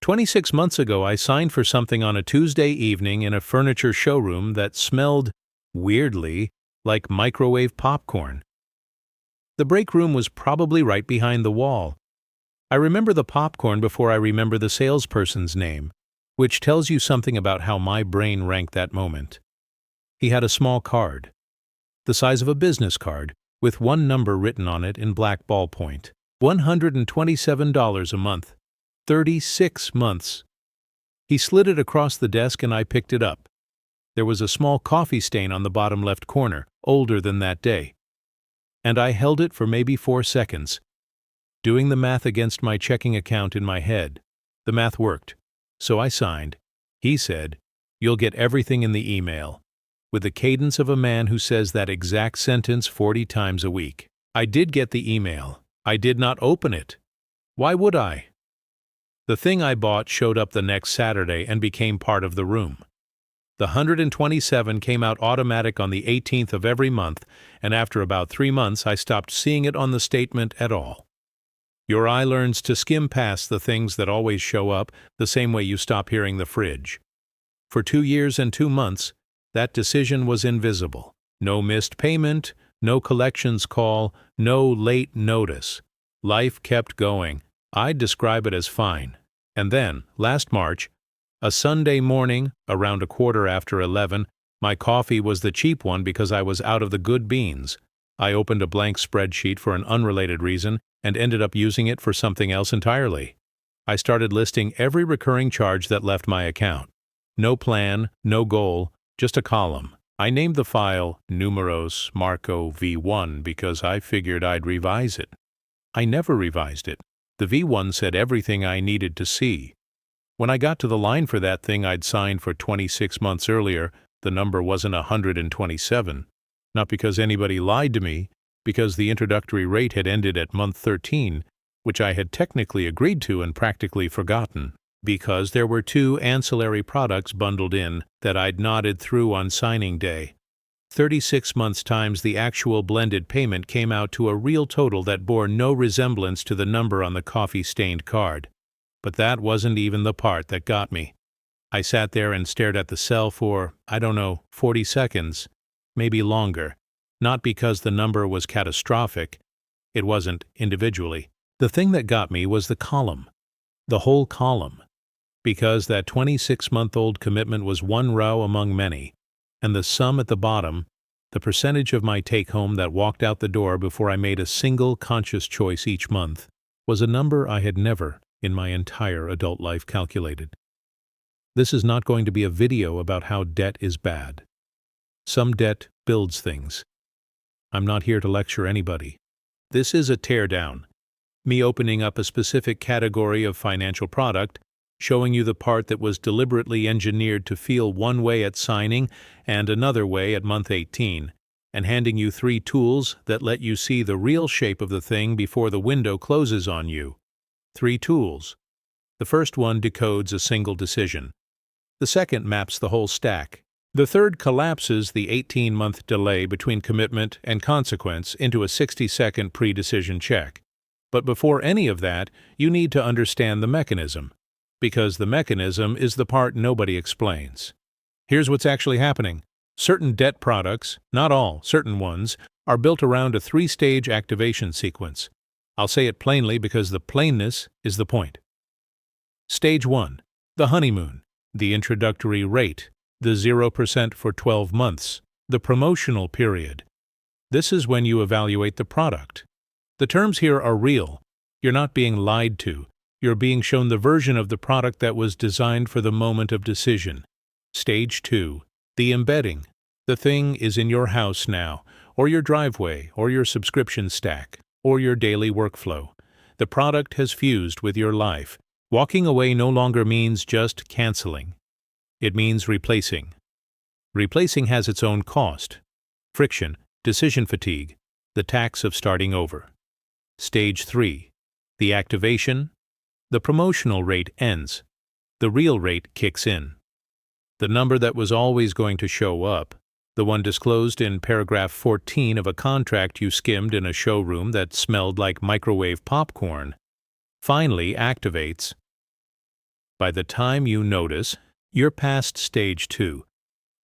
26 months ago, I signed for something on a Tuesday evening in a furniture showroom that smelled, weirdly, like microwave popcorn. The break room was probably right behind the wall. I remember the popcorn before I remember the salesperson's name, which tells you something about how my brain ranked that moment. He had a small card, the size of a business card, with one number written on it in black ballpoint. $127 a month. 36 months. He slid it across the desk and I picked it up. There was a small coffee stain on the bottom left corner, older than that day. And I held it for maybe 4 seconds, doing the math against my checking account in my head. The math worked, so I signed. He said, "You'll get everything in the email," with the cadence of a man who says that exact sentence 40 times a week. I did get the email. I did not open it. Why would I? The thing I bought showed up the next Saturday and became part of the room. The 127 came out automatic on the 18th of every month, and after about 3 months I stopped seeing it on the statement at all. Your eye learns to skim past the things that always show up, the same way you stop hearing the fridge. For 2 years and 2 months, that decision was invisible. No missed payment, no collections call, no late notice. Life kept going. I'd describe it as fine. And then, last March, a Sunday morning, around 11:15, my coffee was the cheap one because I was out of the good beans. I opened a blank spreadsheet for an unrelated reason and ended up using it for something else entirely. I started listing every recurring charge that left my account. No plan, no goal, just a column. I named the file Numeros Marco V1 because I figured I'd revise it. I never revised it. The V1 said everything I needed to see. When I got to the line for that thing I'd signed for 26 months earlier, the number wasn't 127. Not because anybody lied to me, because the introductory rate had ended at month 13, which I had technically agreed to and practically forgotten. Because there were 2 ancillary products bundled in that I'd nodded through on signing day. 36 months times the actual blended payment came out to a real total that bore no resemblance to the number on the coffee-stained card. But that wasn't even the part that got me. I sat there and stared at the cell for, 40 seconds, maybe longer, not because the number was catastrophic. It wasn't individually. The thing that got me was the column. The whole column. Because that 26-month-old commitment was one row among many, and the sum at the bottom, the percentage of my take-home that walked out the door before I made a single conscious choice each month, was a number I had never, in my entire adult life, calculated. This is not going to be a video about how debt is bad. Some debt builds things. I'm not here to lecture anybody. This is a teardown, me opening up a specific category of financial product, showing you the part that was deliberately engineered to feel one way at signing and another way at month 18, and handing you 3 tools that let you see the real shape of the thing before the window closes on you. 3 tools. The first one decodes a single decision. The second maps the whole stack. The third collapses the 18-month delay between commitment and consequence into a 60-second pre-decision check. But before any of that, you need to understand the mechanism. Because the mechanism is the part nobody explains. Here's what's actually happening. Certain debt products, not all, certain ones, are built around a 3-stage activation sequence. I'll say it plainly because the plainness is the point. Stage 1. The honeymoon. The introductory rate. The 0% for 12 months. The promotional period. This is when you evaluate the product. The terms here are real. You're not being lied to. You're being shown the version of the product that was designed for the moment of decision. Stage 2. The embedding. The thing is in your house now, or your driveway, or your subscription stack, or your daily workflow. The product has fused with your life. Walking away no longer means just canceling. It means replacing. Replacing has its own cost. Friction, decision fatigue, the tax of starting over. Stage 3. The activation. The promotional rate ends. The real rate kicks in. The number that was always going to show up, the one disclosed in paragraph 14 of a contract you skimmed in a showroom that smelled like microwave popcorn, finally activates. By the time you notice, you're past stage 2.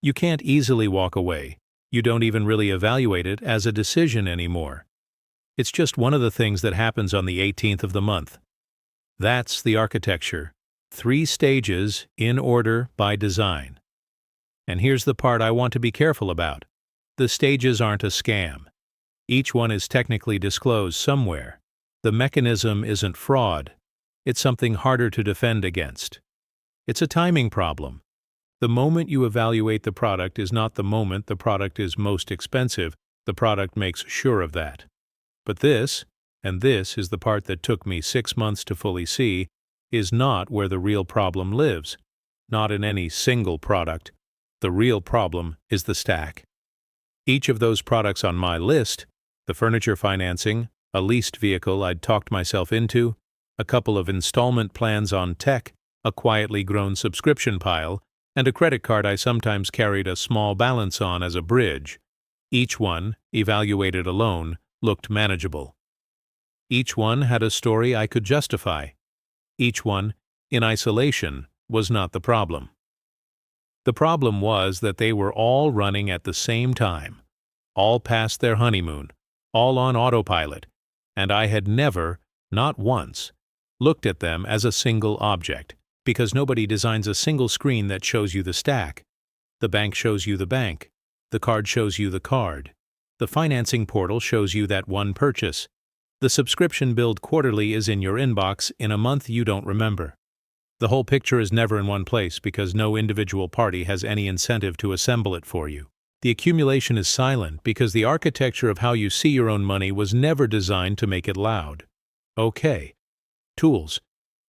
You can't easily walk away. You don't even really evaluate it as a decision anymore. It's just one of the things that happens on the 18th of the month. That's the architecture. 3 stages in order by design. And here's the part I want to be careful about. The stages aren't a scam. Each one is technically disclosed somewhere. The mechanism isn't fraud. It's something harder to defend against. It's a timing problem. The moment you evaluate the product is not the moment the product is most expensive. The product makes sure of that. But this, and this is the part that took me 6 months to fully see, is not where the real problem lives. Not in any single product. The real problem is the stack. Each of those products on my list, the furniture financing, a leased vehicle I'd talked myself into, a couple of installment plans on tech, a quietly grown subscription pile, and a credit card I sometimes carried a small balance on as a bridge. Each one, evaluated alone, looked manageable. Each one had a story I could justify. Each one, in isolation, was not the problem. The problem was that they were all running at the same time, all past their honeymoon, all on autopilot, and I had never, not once, looked at them as a single object, because nobody designs a single screen that shows you the stack. The bank shows you the bank. The card shows you the card. The financing portal shows you that one purchase. The subscription billed quarterly is in your inbox in a month you don't remember. The whole picture is never in one place because no individual party has any incentive to assemble it for you. The accumulation is silent because the architecture of how you see your own money was never designed to make it loud. Okay. Tools.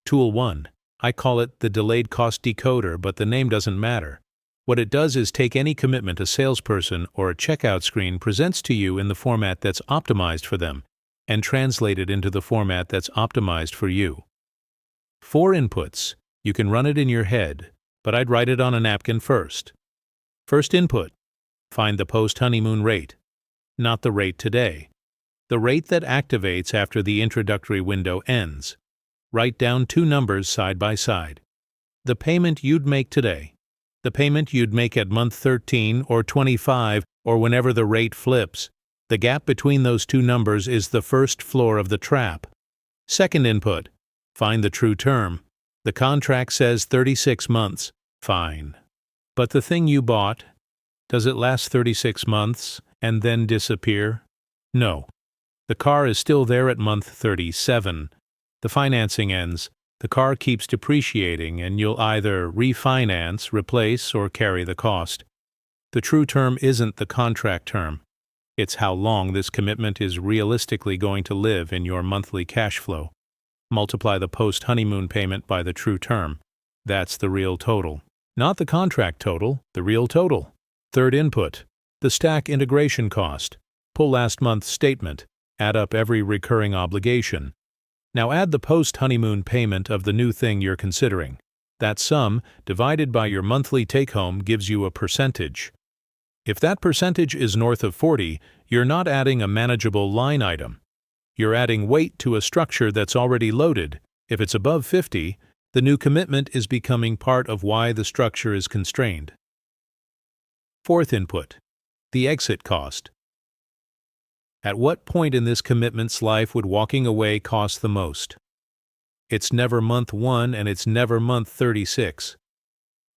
Tool 1. I call it the delayed cost decoder, but the name doesn't matter. What it does is take any commitment a salesperson or a checkout screen presents to you in the format that's optimized for them and translate it into the format that's optimized for you. 4 inputs. You can run it in your head, but I'd write it on a napkin first. First input. Find the post-honeymoon rate. Not the rate today. The rate that activates after the introductory window ends. Write down 2 numbers side by side. The payment you'd make today. The payment you'd make at month 13 or 25 or whenever the rate flips. The gap between those 2 numbers is the first floor of the trap. Second input. Find the true term. The contract says 36 months. Fine. But the thing you bought, does it last 36 months and then disappear? No. The car is still there at month 37. The financing ends. The car keeps depreciating and you'll either refinance, replace, or carry the cost. The true term isn't the contract term. It's how long this commitment is realistically going to live in your monthly cash flow. Multiply the post-honeymoon payment by the true term. That's the real total. Not the contract total, the real total. Third input. The stack integration cost. Pull last month's statement. Add up every recurring obligation. Now add the post-honeymoon payment of the new thing you're considering. That sum, divided by your monthly take-home, gives you a percentage. If that percentage is north of 40, you're not adding a manageable line item. You're adding weight to a structure that's already loaded. If it's above 50, the new commitment is becoming part of why the structure is constrained. Fourth input. The exit cost. At what point in this commitment's life would walking away cost the most? It's never month 1 and it's never month 36.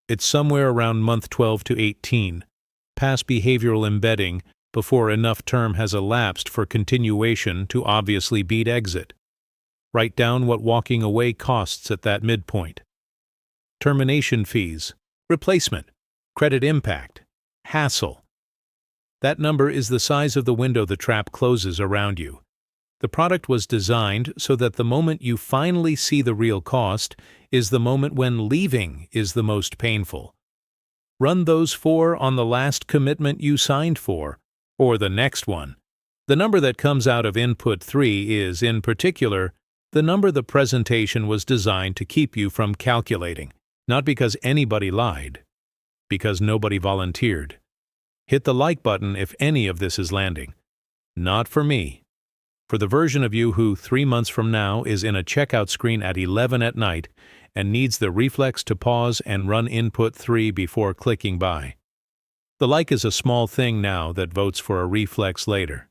It's somewhere around month 12 to 18, past behavioral embedding, before enough term has elapsed for continuation to obviously beat exit. Write down what walking away costs at that midpoint. Termination fees, replacement, credit impact, hassle. That number is the size of the window the trap closes around you. The product was designed so that the moment you finally see the real cost is the moment when leaving is the most painful. Run those 4 on the last commitment you signed for, or the next one. The number that comes out of input 3 is, in particular, the number the presentation was designed to keep you from calculating, not because anybody lied, because nobody volunteered. Hit the like button if any of this is landing. Not for me. For the version of you who 3 months from now is in a checkout screen at 11 at night and needs the reflex to pause and run input 3 before clicking buy. The like is a small thing now that votes for a reflex later.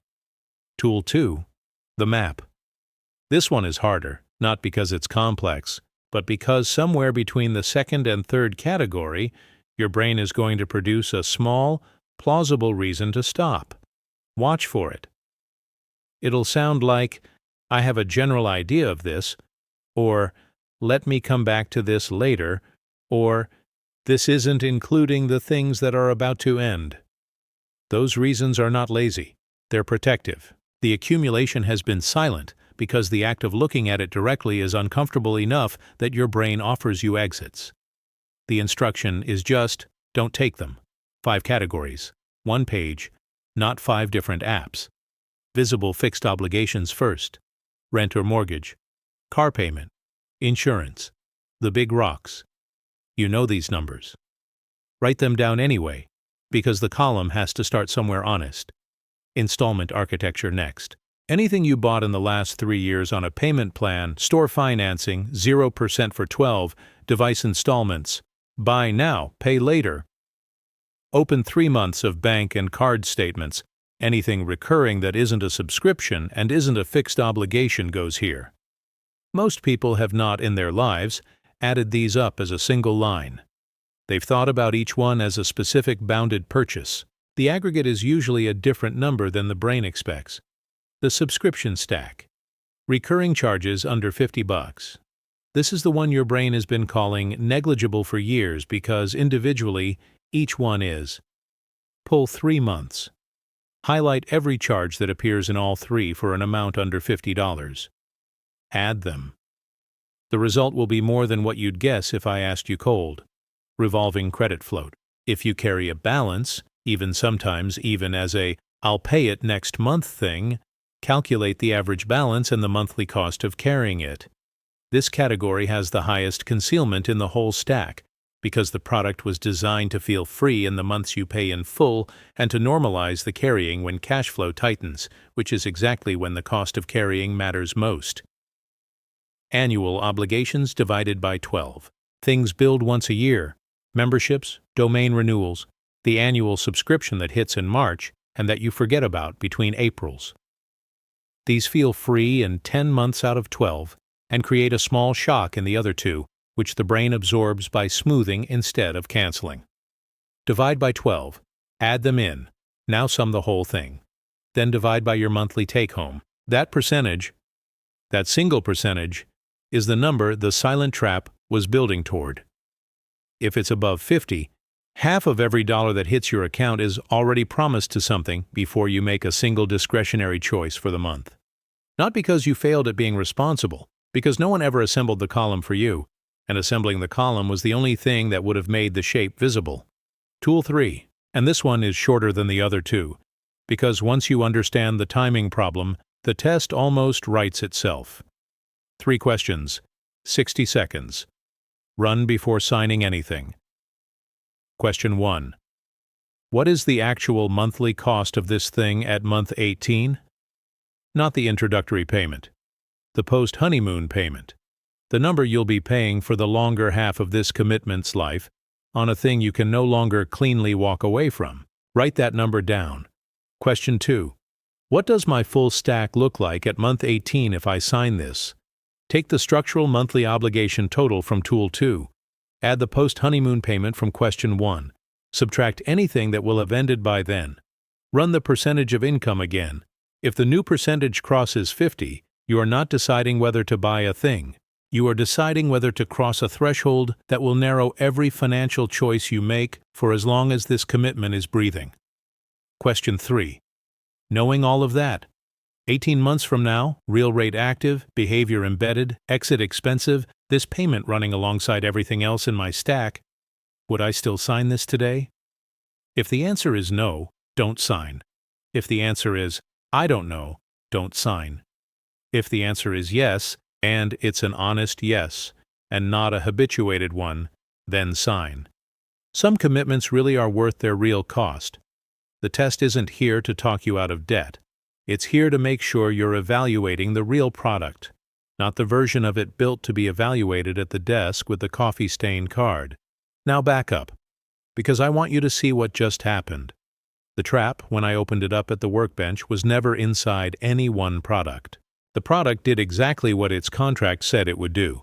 Tool 2. The map. This one is harder, not because it's complex, but because somewhere between the second and third category, your brain is going to produce a small, plausible reason to stop. Watch for it. It'll sound like, I have a general idea of this, or let me come back to this later, or this isn't including the things that are about to end. Those reasons are not lazy. They're protective. The accumulation has been silent because the act of looking at it directly is uncomfortable enough that your brain offers you exits. The instruction is just, don't take them. 5 categories, 1 page, not 5 different apps. Visible fixed obligations first. Rent or mortgage. Car payment. Insurance. The big rocks. You know these numbers. Write them down anyway, because the column has to start somewhere honest. Installment architecture next. Anything you bought in the last 3 years on a payment plan, store financing, 0% for 12, device installments, buy now, pay later. Open 3 months of bank and card statements. Anything recurring that isn't a subscription and isn't a fixed obligation goes here. Most people have not in their lives added these up as a single line. They've thought about each one as a specific bounded purchase. The aggregate is usually a different number than the brain expects. The subscription stack. Recurring charges under $50. This is the one your brain has been calling negligible for years because individually each one is. Pull 3 months. Highlight every charge that appears in all 3 for an amount under $50. Add them. The result will be more than what you'd guess if I asked you cold. Revolving credit float. If you carry a balance, sometimes even as a I'll pay it next month thing, calculate the average balance and the monthly cost of carrying it. This category has the highest concealment in the whole stack, because the product was designed to feel free in the months you pay in full and to normalize the carrying when cash flow tightens, which is exactly when the cost of carrying matters most. Annual obligations divided by 12. Things billed once a year. Memberships, domain renewals, the annual subscription that hits in March and that you forget about between Aprils. These feel free in 10 months out of 12 and create a small shock in the other 2, which the brain absorbs by smoothing instead of canceling. Divide by 12. Add them in. Now sum the whole thing. Then divide by your monthly take-home. That percentage, that single percentage, is the number the silent trap was building toward. If it's above 50, half of every dollar that hits your account is already promised to something before you make a single discretionary choice for the month. Not because you failed at being responsible, because no one ever assembled the column for you, and assembling the column was the only thing that would have made the shape visible. Tool 3, and this one is shorter than the other 2, because once you understand the timing problem, the test almost writes itself. 3 questions, 60 seconds. Run before signing anything. Question 1. What is the actual monthly cost of this thing at month 18? Not the introductory payment. The post-honeymoon payment. The number you'll be paying for the longer half of this commitment's life on a thing you can no longer cleanly walk away from. Write that number down. Question 2. What does my full stack look like at month 18 if I sign this? Take the structural monthly obligation total from Tool 2. Add the post-honeymoon payment from Question 1. Subtract anything that will have ended by then. Run the percentage of income again. If the new percentage crosses 50, you are not deciding whether to buy a thing. You are deciding whether to cross a threshold that will narrow every financial choice you make for as long as this commitment is breathing. Question 3. Knowing all of that, 18 months from now, real rate active, behavior embedded, exit expensive, this payment running alongside everything else in my stack, would I still sign this today? If the answer is no, don't sign. If the answer is, I don't know, don't sign. If the answer is yes, and it's an honest yes, and not a habituated one, then sign. Some commitments really are worth their real cost. The test isn't here to talk you out of debt. It's here to make sure you're evaluating the real product. not the version of it built to be evaluated at the desk with the coffee-stained card. Now back up, because I want you to see what just happened. The trap, when I opened it up at the workbench, was never inside any one product. The product did exactly what its contract said it would do.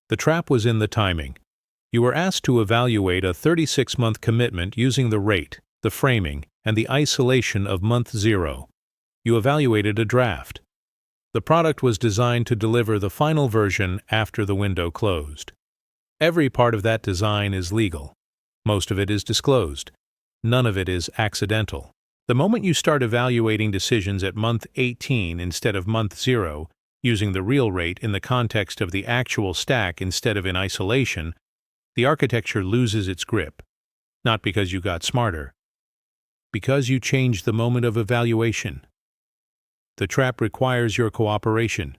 The trap was in the timing. You were asked to evaluate a 36-month commitment using the rate, the framing, and the isolation of month 0. You evaluated a draft. The product was designed to deliver the final version after the window closed. Every part of that design is legal. Most of it is disclosed. None of it is accidental. The moment you start evaluating decisions at month 18 instead of month 0, using the real rate in the context of the actual stack instead of in isolation, the architecture loses its grip. Not because you got smarter, because you changed the moment of evaluation. The trap requires your cooperation.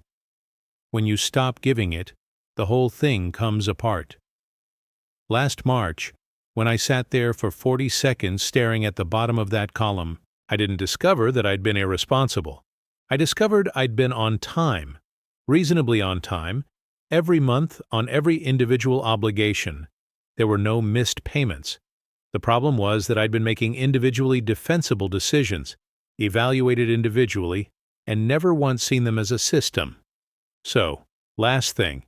When you stop giving it, the whole thing comes apart. Last March, when I sat there for 40 seconds staring at the bottom of that column, I didn't discover that I'd been irresponsible. I discovered I'd been on time, reasonably on time, every month on every individual obligation. There were no missed payments. The problem was that I'd been making individually defensible decisions, evaluated individually, and never once seen them as a system. So, last thing,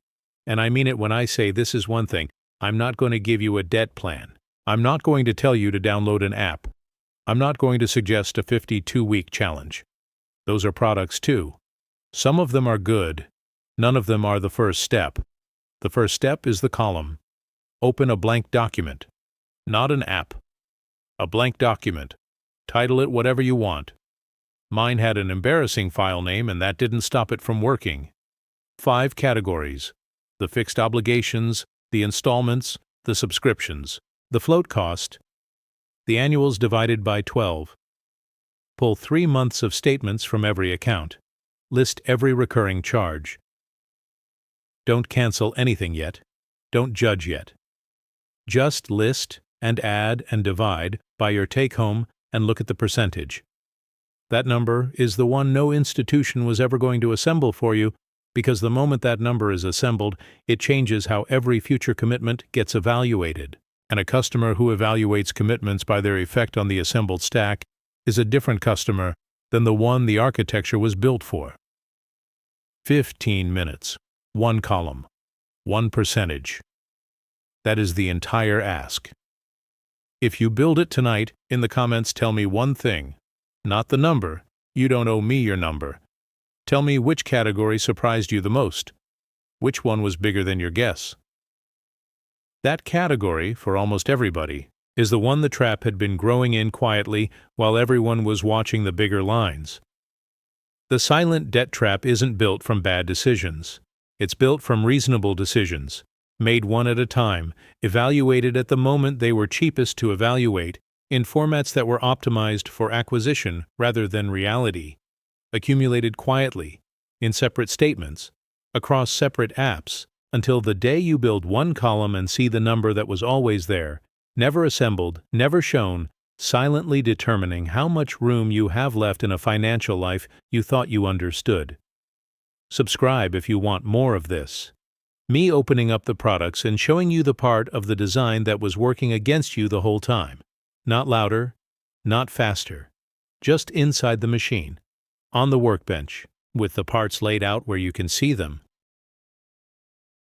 and I mean it when I say this is one thing, I'm not going to give you a debt plan. I'm not going to tell you to download an app. I'm not going to suggest a 52-week challenge. Those are products too. Some of them are good. None of them are the first step. The first step is the column. Open a blank document. Not an app. A blank document. Title it whatever you want. Mine had an embarrassing file name, and that didn't stop it from working. 5 categories: the fixed obligations, the installments, the subscriptions, the float cost, the annuals divided by 12. Pull 3 months of statements from every account. List every recurring charge. Don't cancel anything yet. Don't judge yet. Just list and add and divide by your take-home and look at the percentage. That number is the one no institution was ever going to assemble for you, because the moment that number is assembled, it changes how every future commitment gets evaluated. And a customer who evaluates commitments by their effect on the assembled stack is a different customer than the one the architecture was built for. 15 minutes, 1 column, 1 percentage. That is the entire ask. If you build it tonight, in the comments tell me one thing. Not the number. You don't owe me your number. Tell me which category surprised you the most. Which one was bigger than your guess? That category, for almost everybody, is the one the trap had been growing in quietly while everyone was watching the bigger lines. The silent debt trap isn't built from bad decisions. It's built from reasonable decisions, made one at a time, evaluated at the moment they were cheapest to evaluate, in formats that were optimized for acquisition rather than reality, accumulated quietly, in separate statements, across separate apps, until the day you build one column and see the number that was always there, never assembled, never shown, silently determining how much room you have left in a financial life you thought you understood. Subscribe if you want more of this. Me opening up the products and showing you the part of the design that was working against you the whole time. Not louder, not faster, just inside the machine, on the workbench, with the parts laid out where you can see them.